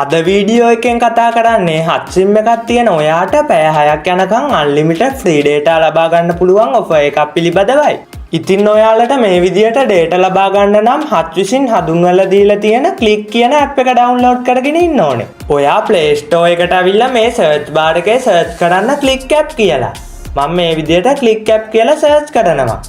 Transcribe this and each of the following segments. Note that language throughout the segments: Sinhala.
අද වීඩියෝ එකෙන් කතා කරන්නේ හත් සිම් එකක් තියෙන ඔයාට පැය 6ක් යනකම් අන්ලිමිටඩ් ෆ්‍රී data ලබා ගන්න පුළුවන් ඔෆර් එකක් පිළිබඳවයි. ඉතින් ඔයාලට මේ විදියට data ලබා ගන්න නම් හත් විසින් හඳුන්වලා දීලා තියෙන click කියන app එක download කරගෙන ඉන්න ඕනේ. ඔයා Play Store එකට අවිල්ලා මේ search bar එකේ search කරන්න click app කියලා. මම මේ විදියට click app කියලා search කරනවා.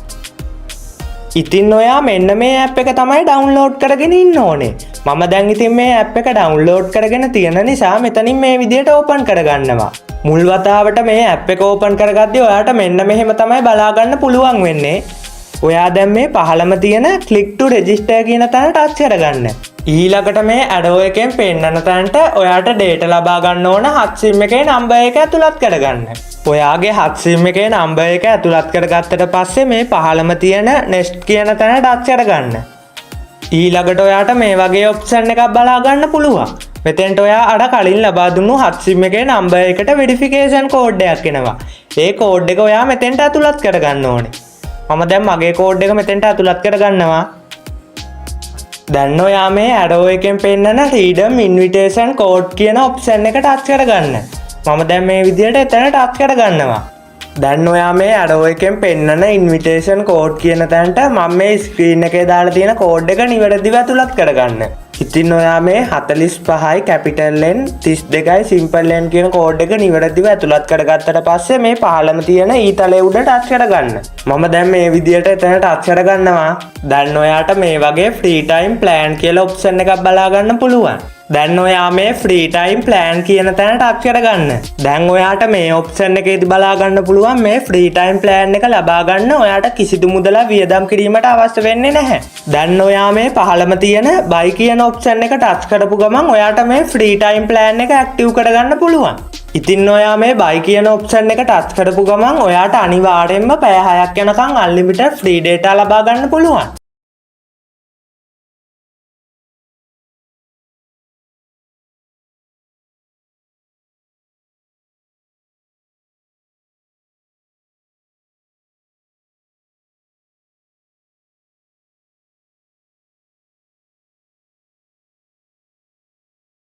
ඉතින් ඔයා මෙන්න මේ app එක තමයි download කරගෙන ඉන්න ඕනේ. මම දැන් ඉතින් මේ app එක download කරගෙන තියෙන නිසා මෙතනින් මේ විදියට open කරගන්නවා. මුල් වතාවට මේ app එක open කරගද්දී ඔයාට මෙන්න මෙහෙම තමයි බලා ගන්න පුළුවන් වෙන්නේ. ඔයා දැන් මේ පහළම තියෙන click to register කියන තැන touch කරගන්න. ඊළඟට මේ arrow එකෙන් පෙන්නන තැනට ඔයාට data ලබා ගන්න ඕන hot sim එකේ number එක ඇතුළත් කරගන්න. ඔයාගේ hot sim එකේ number එක ඇතුළත් කරගත්තට පස්සේ මේ පහළම තියෙන next කියන තැන touch කරගන්න. ඊළඟට ඔයාට මේ වගේ option එකක් බලා ගන්න පුළුවන්. මෙතෙන්ට ඔයා අර කලින් ලබා දුන්නු hot sim එකේ number එකට verification code එකක් එනවා. ඒ code එක ඔයා මෙතෙන්ට ඇතුළත් කරගන්න ඕනේ. මම දැන් මගේ code එක මෙතෙන්ට ඇතුළත් කරගන්නවා. දැන් ඔයා මේ arrow එකෙන් පෙන්නන redeem invitation code කියන option එක touch කරගන්න. මම දැන් මේ විදියට එතන touch කරගන්නවා. දැන් ඔයා මේ arrow එකෙන් පෙන්නන invitation code කියන තැනට මම මේ screen එකේ දාලා තියෙන code එක නිවැරදිව ඇතුළත් කරගන්න. ඉතින් ඔයා මේ 45යි capital N 32යි simple N කියන code එක නිවැරදිව ඇතුළත් කරගත්තට පස්සේ මේ පහළම තියෙන ඊතලයේ උඩ touch කරගන්න. මම දැන් මේ විදියට එතන touch කරගන්නවා. දැන් ඔයාට මේ වගේ free time plan කියලා option එකක් බලා ගන්න පුළුවන්. දැන් ඔයා මේ free time plan කියන තැන touch කරගන්න. දැන් ඔයාට මේ option එකේදී බලා ගන්න පුළුවන් මේ free time plan එක ලබා ගන්න ඔයාට කිසිදු මුදලක් වියදම් කිරීමට අවශ්‍ය වෙන්නේ නැහැ. දැන් ඔයා මේ පහළම තියෙන buy කියන option එක touch කරපු ගමන් ඔයාට මේ free time plan එක active කරගන්න පුළුවන්. ඉතින් ඔයා මේ buy කියන option එක touch කරපු ගමන් ඔයාට අනිවාර්යෙන්ම පැය 6ක් යනකම් unlimited free data ලබා ගන්න පුළුවන්.